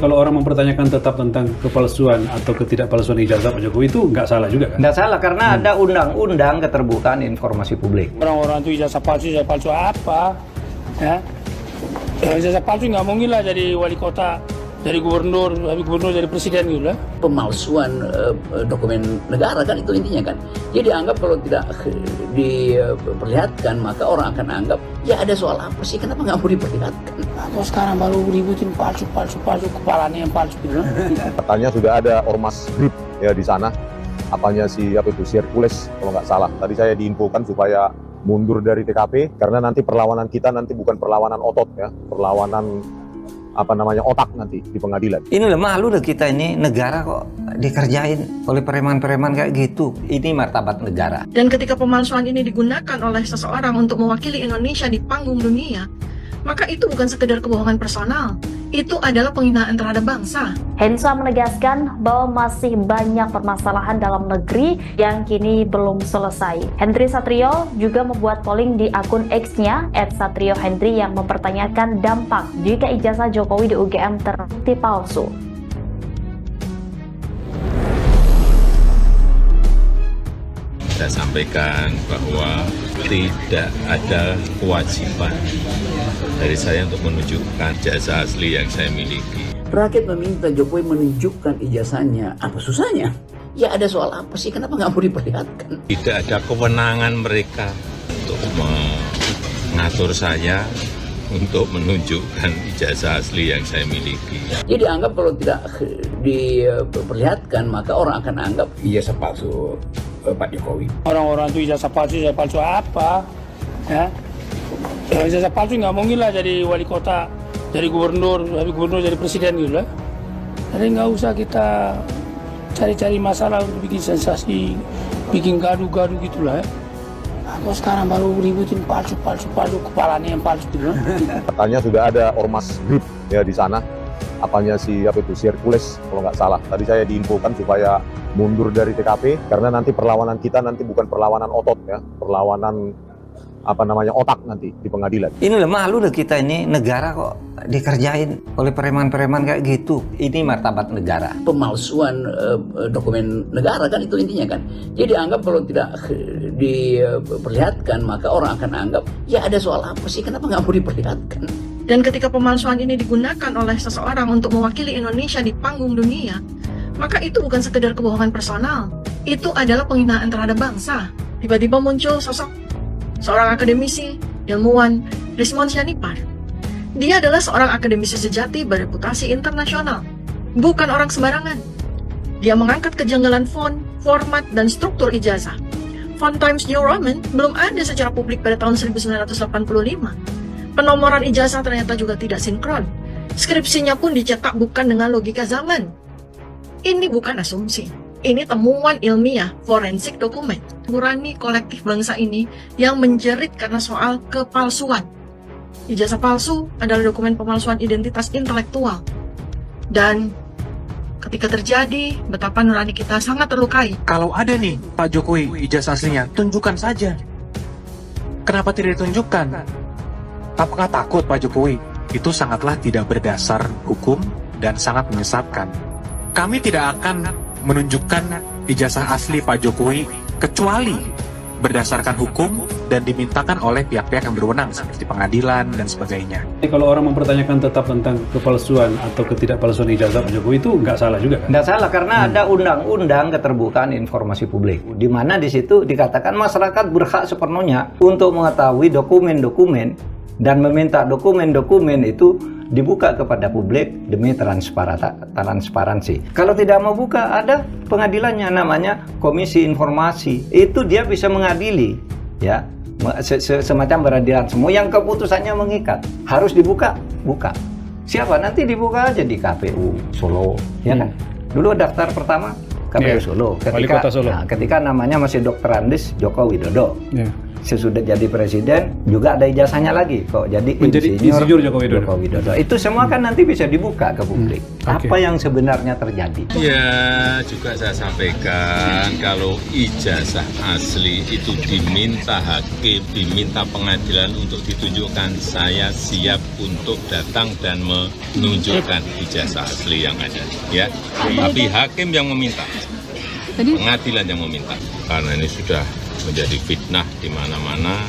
kalau orang mempertanyakan tetap tentang kepalsuan atau ketidakpalsuan ijazah Pak Jokowi itu nggak salah juga kan? Nggak salah karena ada undang-undang keterbukaan informasi publik. Orang-orang itu ijazah palsu apa? Ya, ijazah palsu nggak mungkin lah jadi wali kota, jadi gubernur, jadi presiden gitu lah. Pemalsuan dokumen negara kan itu intinya kan. Jadi dianggap kalau tidak diperlihatkan maka orang akan anggap ya ada soal apa sih, kenapa nggak mau diperlihatkan? Atau sekarang baru ributin palsu, kepalanya yang palsu gitu lah. Katanya sudah ada ormas grip ya di sana. Apanya si Hercules kalau nggak salah. Tadi saya diinfokan supaya mundur dari TKP karena nanti perlawanan kita nanti bukan perlawanan otot ya, perlawanan otak nanti di pengadilan. Ini loh malu deh kita ini, negara kok dikerjain oleh preman-preman kayak gitu. Ini martabat negara. Dan ketika pemalsuan ini digunakan oleh seseorang untuk mewakili Indonesia di panggung dunia, maka itu bukan sekedar kebohongan personal, itu adalah penghinaan terhadap bangsa. Hensa menegaskan bahwa masih banyak permasalahan dalam negeri yang kini belum selesai. Hendry Satrio juga membuat polling di akun X-nya @satriohendry yang mempertanyakan dampak jika ijazah Jokowi di UGM terbukti palsu. Saya sampaikan bahwa tidak ada kewajiban dari saya untuk menunjukkan ijazah asli yang saya miliki. Rakyat meminta Jokowi menunjukkan ijazahnya, apa susahnya? Ya ada soal apa sih, kenapa nggak mau diperlihatkan? Tidak ada kewenangan mereka untuk mengatur saya untuk menunjukkan ijazah asli yang saya miliki. Jadi dianggap kalau tidak diperlihatkan maka orang akan anggap ijazah palsu Pak Jokowi. Orang-orang itu ijazah palsu apa? Ya, ijazah palsu nggak mungkin lah jadi wali kota, jadi gubernur, jadi presiden gitu lah. Jadi nggak usah kita cari-cari masalah untuk bikin sensasi, bikin gaduh-gaduh gitulah. Ya. Atau sekarang baru ributin palsu, kepalanya yang palsu gitu lah. Katanya sudah ada ormas grip ya di sana. Apanya si Hercules kalau nggak salah. Tadi saya diinfokan supaya mundur dari TKP karena nanti perlawanan kita nanti bukan perlawanan otot ya, perlawanan otak nanti di pengadilan. Ini loh malu deh kita ini, negara kok dikerjain oleh preman-preman kayak gitu. Ini martabat negara. Pemalsuan dokumen negara kan itu intinya kan. Jadi dianggap kalau tidak diperlihatkan maka orang akan anggap ya ada soal apa sih, kenapa nggak mau diperlihatkan? Dan ketika pemalsuan ini digunakan oleh seseorang untuk mewakili Indonesia di panggung dunia, maka itu bukan sekedar kebohongan personal, itu adalah penghinaan terhadap bangsa. Tiba-tiba muncul sosok seorang akademisi, ilmuwan, Rismon Sianipar. Dia adalah seorang akademisi sejati bereputasi internasional, bukan orang sembarangan. Dia mengangkat kejanggalan font, format, dan struktur ijazah. Font Times New Roman belum ada secara publik pada tahun 1985. Penomoran ijazah ternyata juga tidak sinkron. Skripsinya pun dicetak bukan dengan logika zaman. Ini bukan asumsi. Ini temuan ilmiah, forensik dokumen. Nurani kolektif bangsa ini yang menjerit karena soal kepalsuan. Ijazah palsu adalah dokumen pemalsuan identitas intelektual. Dan ketika terjadi, betapa nurani kita sangat terlukai. Kalau ada nih Pak Jokowi ijazah aslinya, tunjukkan saja. Kenapa tidak ditunjukkan? Apakah takut Pak Jokowi? Itu sangatlah tidak berdasar hukum dan sangat menyesatkan. Kami tidak akan menunjukkan ijazah asli Pak Jokowi kecuali berdasarkan hukum dan dimintakan oleh pihak-pihak yang berwenang seperti pengadilan dan sebagainya. Kalau orang mempertanyakan tetap tentang kepalsuan atau ketidakpalsuan ijazah Pak Jokowi itu nggak salah juga kan? Nggak salah karena ada undang-undang keterbukaan informasi publik, di mana di situ dikatakan masyarakat berhak sepenuhnya untuk mengetahui dokumen-dokumen dan meminta dokumen-dokumen itu dibuka kepada publik demi transparansi. Kalau tidak mau buka, ada pengadilannya namanya Komisi Informasi. Itu dia bisa mengadili, ya, semacam peradilan semua yang keputusannya mengikat. Harus dibuka, buka. Siapa? Nanti dibuka aja di KPU Solo, ya kan? Dulu daftar pertama KPU Solo. Wali Kota Solo. Ketika namanya masih Dr. Andes Joko Widodo. sesudah jadi presiden juga ada ijazahnya lagi kok. Jadi menjadi insinyur Joko Widodo. Itu semua kan nanti bisa dibuka ke publik. Apa yang sebenarnya terjadi? Ya, juga saya sampaikan kalau ijazah asli itu diminta hakim, diminta pengadilan untuk ditunjukkan, saya siap untuk datang dan menunjukkan ijazah asli yang ada. Ya, tapi hakim yang meminta, pengadilan yang meminta, karena ini sudah menjadi fitnah di mana-mana,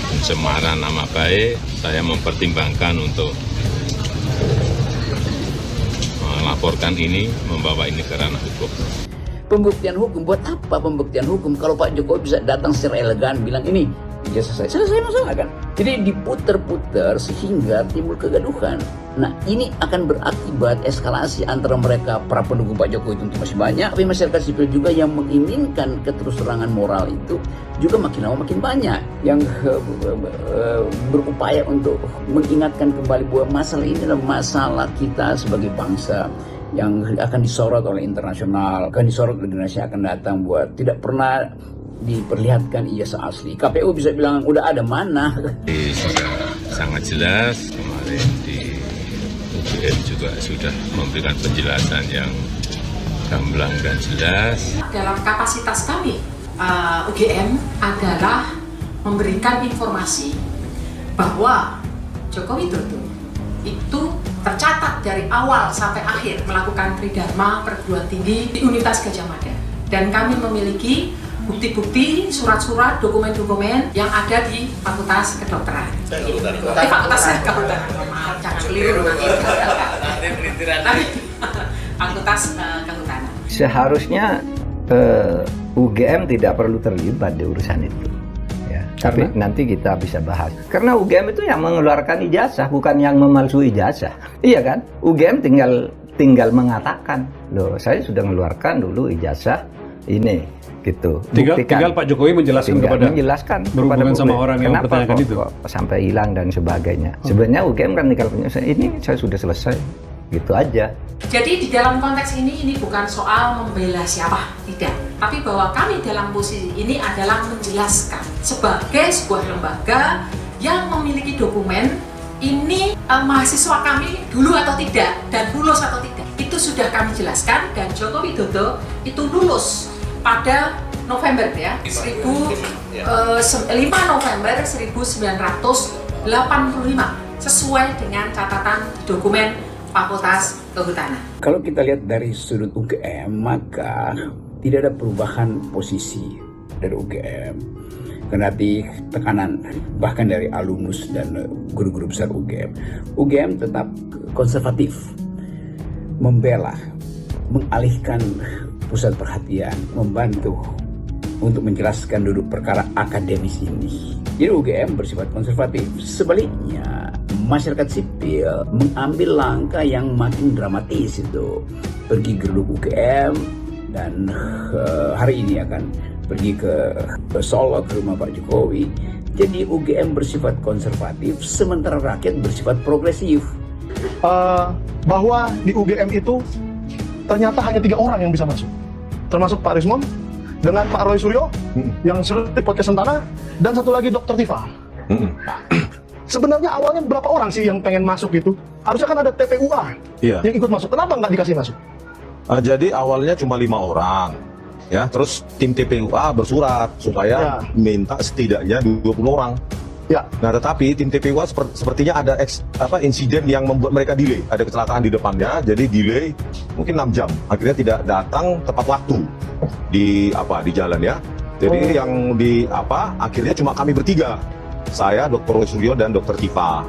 pencemaran nama baik. Saya mempertimbangkan untuk melaporkan ini, membawa ini ke ranah hukum. Pembuktian hukum, buat apa pembuktian hukum kalau Pak Jokowi bisa datang secara elegan bilang ini ijazah saya, selesai masalah kan? Jadi diputer-puter sehingga timbul kegaduhan. Nah, ini akan berakibat eskalasi antara mereka, para pendukung Pak Jokowi tentu masih banyak, tapi masyarakat sipil juga yang menginginkan keterus-terangan moral itu juga makin lama makin banyak yang berupaya untuk mengingatkan kembali bahwa masalah ini adalah masalah kita sebagai bangsa yang akan disorot oleh internasional, akan disorot oleh generasi yang akan datang, buat tidak pernah diperlihatkan ijazah asli. KPU bisa bilang udah ada mana. Sudah sangat jelas, kemarin di UGM juga sudah memberikan penjelasan yang gamblang dan jelas. Dalam kapasitas kami, UGM adalah memberikan informasi bahwa Joko Widodo itu tercatat dari awal sampai akhir melakukan tridharma perguruan tinggi di Universitas Gadjah Mada, dan kami memiliki bukti-bukti, surat-surat, dokumen-dokumen yang ada di Fakultas Kedokteran. Fakultas Kehutanan, maaf, jangan keliru nanti. Fakultas Kehutanan. Seharusnya UGM tidak perlu terlibat di urusan itu. Ya, tapi nanti kita bisa bahas. Karena UGM itu yang mengeluarkan ijazah, bukan yang memalsui ijazah. Iya kan? UGM tinggal mengatakan, loh saya sudah mengeluarkan dulu ijazah ini. Gitu. Tinggal Pak Jokowi menjelaskan berhubungan sama orang yang mempertanyakan itu. Kok sampai hilang dan sebagainya. Sebenarnya UGM kan tinggal ini saya sudah selesai, gitu aja. Jadi di dalam konteks ini bukan soal membela siapa, tidak. Tapi bahwa kami dalam posisi ini adalah menjelaskan sebagai sebuah lembaga yang memiliki dokumen ini mahasiswa kami dulu atau tidak dan lulus atau tidak. Itu sudah kami jelaskan, dan Joko Widodo itu lulus pada November ya, 5 November 1985 sesuai dengan catatan dokumen Fakultas Kehutanan. Kalau kita lihat dari sudut UGM, maka tidak ada perubahan posisi dari UGM. Kendati tekanan bahkan dari alumnus dan guru-guru besar UGM. UGM tetap konservatif, membela, mengalihkan pusat perhatian, membantu untuk menjelaskan duduk perkara akademis ini. Jadi UGM bersifat konservatif. Sebaliknya, masyarakat sipil mengambil langkah yang makin dramatis itu. Pergi geruduk UGM dan hari ini akan pergi ke Solo, ke rumah Pak Jokowi. Jadi UGM bersifat konservatif, sementara rakyat bersifat progresif. Bahwa di UGM itu ternyata hanya 3 orang yang bisa masuk, termasuk Pak Rismon dengan Pak Roy Suryo yang sering di podcast Sentana, dan satu lagi Dr. Tifa. Sebenarnya awalnya berapa orang sih yang pengen masuk gitu? Harusnya kan ada TPUA yang ikut masuk. Kenapa nggak dikasih masuk? Jadi awalnya cuma 5 orang, ya. Terus tim TPUA bersurat supaya minta setidaknya 20 orang. Ya. Nah, tetapi tim TPUA sepertinya ada insiden yang membuat mereka delay. Ada kecelakaan di depannya, jadi delay mungkin 6 jam. Akhirnya tidak datang tepat waktu di jalan ya. Jadi yang akhirnya cuma kami bertiga. Saya, Dr. Roy Suryo dan Dr. Tifa.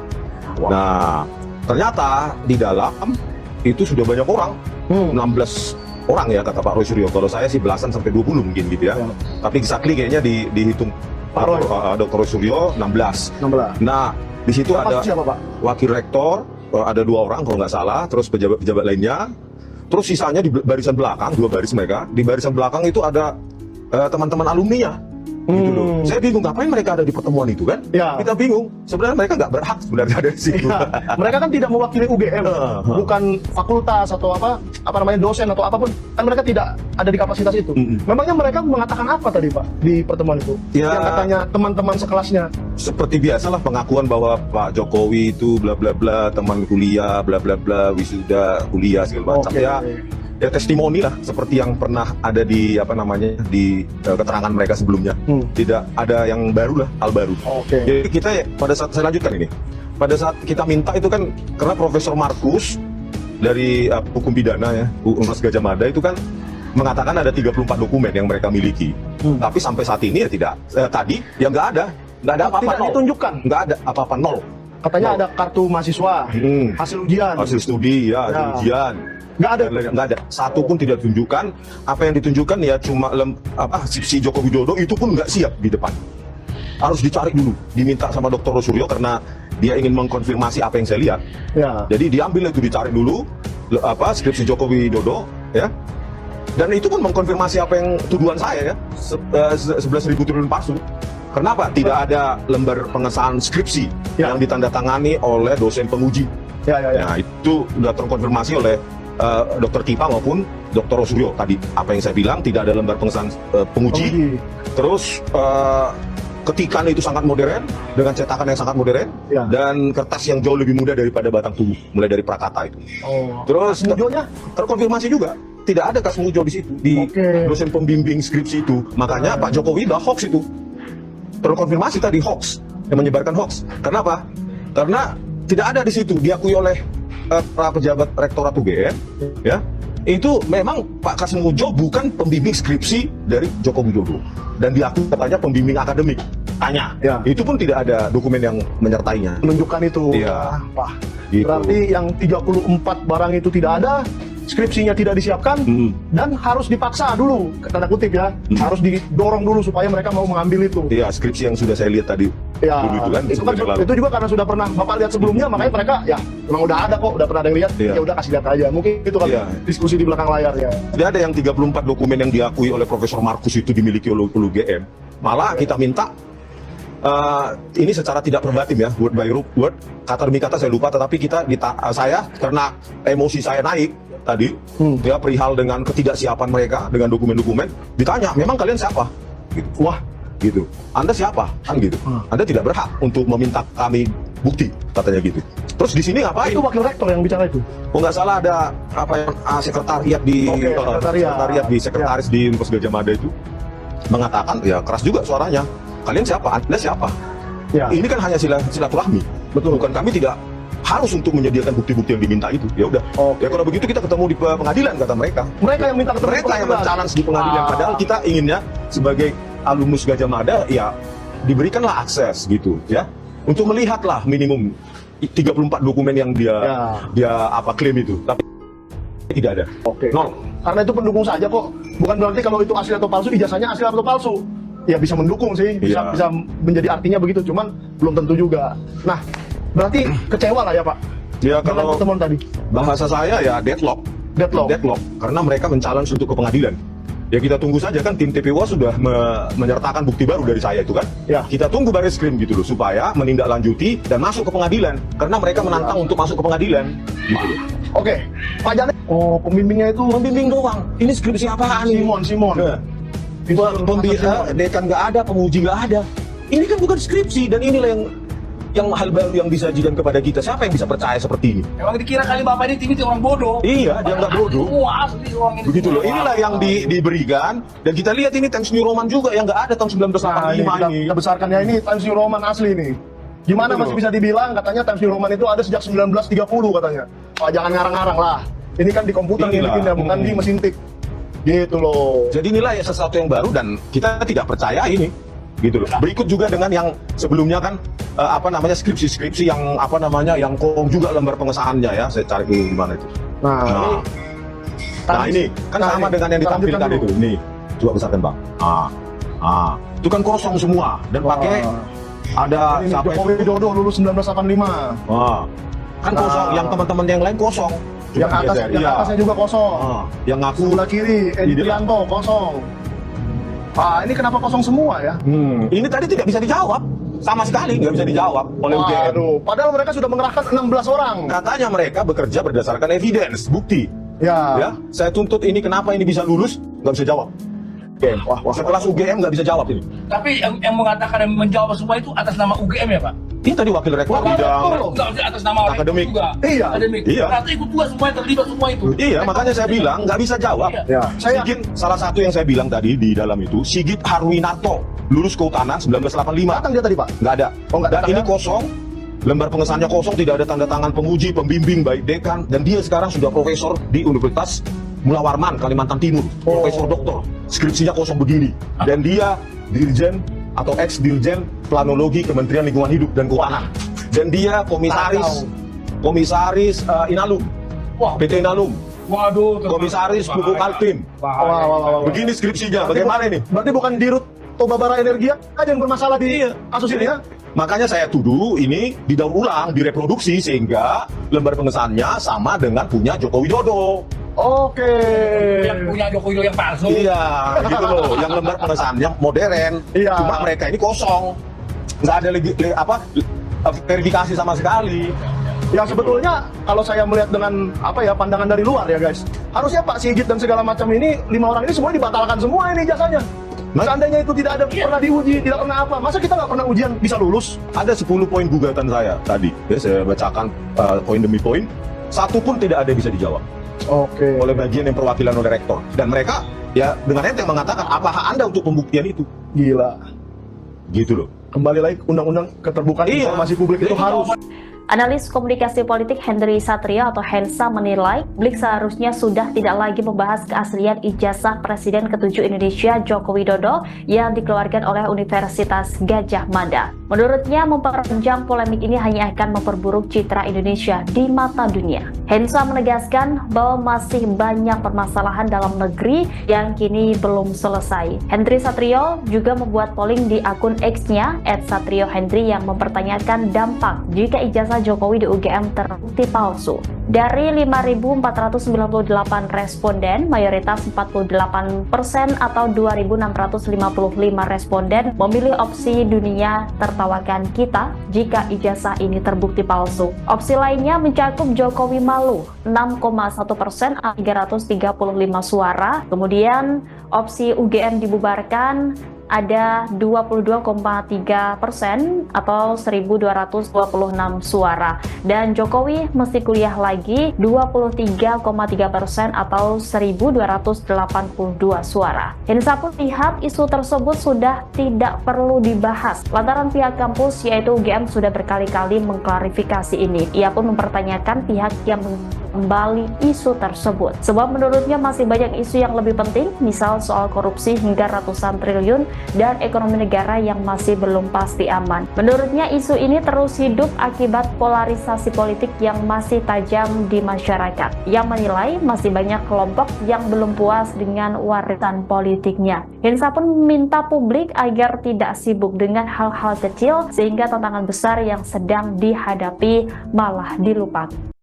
Nah, ternyata di dalam itu sudah banyak orang. 16 orang ya kata Pak Roy Suryo. Kalau saya sih belasan sampai 20 mungkin gitu ya. Tapi exactly kayaknya dihitung Pak Dr. Roy Suryo 16. Nah, di situ ada siapa, Pak? Wakil rektor, ada 2 orang kalau nggak salah, terus pejabat-pejabat lainnya. Terus sisanya di barisan belakang, 2 baris mereka. Di barisan belakang itu ada teman-teman alumninya. Gitu loh. Saya bingung ngapain mereka ada di pertemuan itu kan? Ya. Kita bingung. Sebenarnya mereka nggak berhak sebenarnya ada di situ. Ya, mereka kan tidak mewakili UGM, bukan fakultas atau apa namanya dosen atau apapun, kan mereka tidak ada di kapasitas itu. Memangnya mereka mengatakan apa tadi Pak di pertemuan itu? Ya. Yang katanya teman-teman sekelasnya. Seperti biasalah pengakuan bahwa Pak Jokowi itu bla bla bla, teman kuliah bla bla bla, wisuda kuliah segala macam. Ya testimoni lah seperti yang pernah ada di di keterangan mereka sebelumnya. Tidak ada yang baru lah, hal baru. Jadi kita pada saat saya lanjutkan ini, pada saat kita minta itu kan karena Profesor Markus dari hukum pidana ya, Universitas Gadjah Mada itu kan mengatakan ada 34 dokumen yang mereka miliki. Tapi sampai saat ini ya tidak. Tadi ya nggak ada apa-apa. Tidak ditunjukkan. Nggak ada apa-apa, nol. Katanya ada kartu mahasiswa, hasil ujian. Hasil studi ya, hasil ujian. Nggak ada. Satu pun tidak ditunjukkan. Apa yang ditunjukkan ya cuma si Joko Widodo itu pun nggak siap di depan. Harus dicari dulu. Diminta sama Dr. Rosuryo karena dia ingin mengkonfirmasi apa yang saya lihat. Ya. Jadi diambil itu, dicari dulu skripsi Joko Widodo ya. Dan itu pun mengkonfirmasi apa yang tuduhan saya ya. 11.000 triliun palsu. Kenapa? Tidak ada lembar pengesahan skripsi yang ditandatangani oleh dosen penguji. Nah, itu sudah terkonfirmasi oleh Dr. Tipa maupun Dr. Rosuryo tadi. Apa yang saya bilang, tidak ada lembar pengesahan penguji. Terus ketikan itu sangat modern, dengan cetakan yang sangat modern, dan kertas yang jauh lebih mudah daripada batang tubuh, mulai dari Prakata itu. Terus terkonfirmasi juga, tidak ada Kasmujo di situ, di dosen pembimbing skripsi itu. Makanya Pak Jokowi udah hoax itu. Terkonfirmasi tadi hoax, yang menyebarkan hoax. Kenapa? Karena tidak ada di situ, diakui oleh para pejabat rektorat UGM, ya. Itu memang Pak Kasmujo bukan pembimbing skripsi dari Joko Widodo, dan diakui katanya pembimbing akademik. Tanya, itu pun tidak ada dokumen yang menyertainya. Menunjukkan itu. Iya. Wah, gitu. Berarti yang 34 barang itu tidak ada, skripsinya tidak disiapkan, dan harus dipaksa dulu, tanda kutip ya, harus didorong dulu supaya mereka mau mengambil itu. Iya, skripsi yang sudah saya lihat tadi. Ya, itu juga karena sudah pernah Bapak lihat sebelumnya, makanya mereka ya memang udah ada kok, udah pernah ada yang lihat, ya udah kasih lihat aja. Mungkin itu kan diskusi di belakang layar ya. Tidak ada yang 34 dokumen yang diakui oleh Profesor Markus itu dimiliki oleh UGM. Malah kita minta ini secara tidak verbatim ya, word by word, kata demi kata saya lupa, tetapi saya karena emosi saya naik tadi, ya perihal dengan ketidaksiapan mereka dengan dokumen-dokumen, ditanya, memang kalian siapa? Gitu. Wah, gitu. Anda siapa? Kan gitu. Anda tidak berhak untuk meminta kami bukti, katanya gitu. Terus di sini ngapain? Itu wakil rektor yang bicara itu. Oh nggak salah ada sekretariat di sekretariat di sekretaris di Universitas Gadjah Mada itu mengatakan ya keras juga suaranya. Kalian siapa? Anda siapa? Ya. Ini kan hanya silaturahmi. Betul. Bukan, kami tidak harus untuk menyediakan bukti-bukti yang diminta itu. Ya udah. Ya kalau begitu kita ketemu di pengadilan, kata mereka. Mereka yang minta ketemu. Mereka yang men-challenge di pengadilan. Padahal kita inginnya sebagai alumnus Gadjah Mada ya diberikanlah akses gitu ya untuk melihatlah minimum 34 dokumen yang dia klaim itu. Tapi tidak ada. Nol. Karena itu pendukung saja kok. Bukan berarti kalau itu asli atau palsu, ijazahnya asli atau palsu. Ya bisa mendukung sih, bisa menjadi artinya begitu, cuman belum tentu juga. Nah, berarti kecewa lah ya Pak? Ya kalau pertemuan tadi. Bahasa saya ya deadlock. Karena mereka men-challenge untuk ke pengadilan. Ya kita tunggu saja kan, tim TPWA sudah menyertakan bukti baru dari saya itu kan. Ya. Kita tunggu Barreskrim gitu loh, supaya menindaklanjuti dan masuk ke pengadilan. Karena mereka menantang untuk masuk ke pengadilan. Gitu loh. Oke, Pak Janet. Oh, pembimbingnya itu pembimbing doang. Ini skripsi apaan? Simon. Dekan nggak ada, penguji nggak ada. Ini kan bukan skripsi, dan inilah yang hal baru yang disajikan kepada kita. Siapa yang bisa percaya seperti ini? Emang dikira kali Bapak ini orang bodoh. Iya, dia nggak bodoh. Begitu loh. Inilah yang diberikan, dan kita lihat ini Times New Roman juga yang nggak ada tahun 1985 ini. Kita besarkan ya, ini Times New Roman asli nih. Gimana masih bisa dibilang katanya Times New Roman itu ada sejak 1930 katanya. Wah, jangan ngarang-ngarang lah. Ini kan di komputer bikinnya, bukan di mesin tik. Gitu loh. Jadi inilah ya sesuatu yang baru dan kita tidak percaya ini. Gitu loh. Berikut juga dengan yang sebelumnya kan skripsi-skripsi yang yang kong juga lembar pengesahannya ya. Saya cari di mana itu. Nah ini kan sama dengan yang ditampilkan itu. Nih, coba besarkan Bang. Itu kan kosong semua dan pakai ada siapa Joko Widodo lulus 1985. Kan kosong, yang teman-teman yang lain kosong. Yang atasnya juga kosong. Yang ngaku sebelah kiri Edi Prianto kosong. Ini kenapa kosong semua ya? Ini tadi tidak bisa dijawab. Sama sekali nggak bisa dijawab oleh UGM. Aduh, padahal mereka sudah mengerahkan 16 orang. Katanya mereka bekerja berdasarkan evidence, bukti. Ya. Saya tuntut ini kenapa ini bisa lulus, nggak bisa jawab. Wah, sekelas UGM nggak bisa jawab ini. Tapi yang mengatakan dan menjawab semua itu atas nama UGM ya Pak? Ini tadi wakil rektor bidang Atas nama orang akademik. juga. Iya. Akademik. Iya. Ternyata ikut juga semua yang terlibat semua itu. Iya, makanya saya bilang nggak bisa jawab. Ya. Sigit, salah satu yang saya bilang tadi di dalam itu, Sigit Harwinarto, lulus kehutanan 1985. Datang dia tadi, Pak? Nggak ada. Oh, nggak Dan datang, ini ya? kosong, lembar pengesahannya kosong, tidak ada tanda tangan penguji, pembimbing, baik dekan, dan dia sekarang sudah profesor di Universitas Mula Warman, Kalimantan Timur, profesor doktor. Skripsinya kosong begini. Dan dia dirjen atau ex-dirjen planologi Kementerian Lingkungan Hidup dan Kehutanan. Dan dia komisaris Inalum, PT Inalum. Waduh. Komisaris Pupuk Kaltim. Wah. Begini skripsinya, bagaimana ini? Berarti bukan Dirut Tobabara Energia aja yang bermasalah di kasus ini ya? Makanya saya tuduh ini didaur ulang, direproduksi sehingga lembar pengesahannya sama dengan punya Joko Widodo. Oke. Yang punya Joko Widodo yang palsu. Iya, gitu loh. Yang lembar pengesahannya modern. Iya. Cuma mereka ini kosong. Nggak ada verifikasi sama sekali. Yang sebetulnya kalau saya melihat dengan pandangan dari luar ya guys, harusnya Pak Sigit dan segala macam ini 5 orang ini semua dibatalkan semua ini ijazahnya. Seandainya itu tidak ada pernah diuji, tidak pernah apa, masa kita nggak pernah ujian bisa lulus? Ada 10 poin gugatan saya tadi. Ya, saya bacakan poin demi poin. Satu pun tidak ada yang bisa dijawab. Oke. Oleh bagian yang perwakilan oleh rektor. Dan mereka ya dengan enteng mengatakan apa hak Anda untuk pembuktian itu. Gila. Gitu loh. Kembali lagi undang-undang keterbukaan informasi publik itu harus. Analis komunikasi politik Henry Satrio atau Hensa menilai Blik seharusnya sudah tidak lagi membahas keaslian ijazah Presiden ke-7 Indonesia Joko Widodo yang dikeluarkan oleh Universitas Gadjah Mada. Menurutnya memperpanjang polemik ini hanya akan memperburuk citra Indonesia di mata dunia. Hensa menegaskan bahwa masih banyak permasalahan dalam negeri yang kini belum selesai. Henry Satrio juga membuat polling di akun X-nya @satriohendry yang mempertanyakan dampak jika ijazah Jokowi di UGM terbukti palsu. Dari 5.498 responden, mayoritas 48% atau 2.655 responden memilih opsi dunia tertawakan kita jika ijazah ini terbukti palsu. Opsi lainnya mencakup Jokowi malu 6,1% atau 335 suara. Kemudian opsi UGM dibubarkan ada 22,3% atau 1.226 suara, dan Jokowi mesti kuliah lagi 23,3% atau 1.282 suara. Hensa pun lihat isu tersebut sudah tidak perlu dibahas lantaran pihak kampus yaitu UGM sudah berkali-kali mengklarifikasi ini. Ia pun mempertanyakan pihak yang kembali isu tersebut sebab menurutnya masih banyak isu yang lebih penting, misal soal korupsi hingga ratusan triliun dan ekonomi negara yang masih belum pasti aman. Menurutnya isu ini terus hidup akibat polarisasi politik yang masih tajam di masyarakat, yang menilai masih banyak kelompok yang belum puas dengan warisan politiknya. Hensa pun meminta publik agar tidak sibuk dengan hal-hal kecil sehingga tantangan besar yang sedang dihadapi malah dilupakan.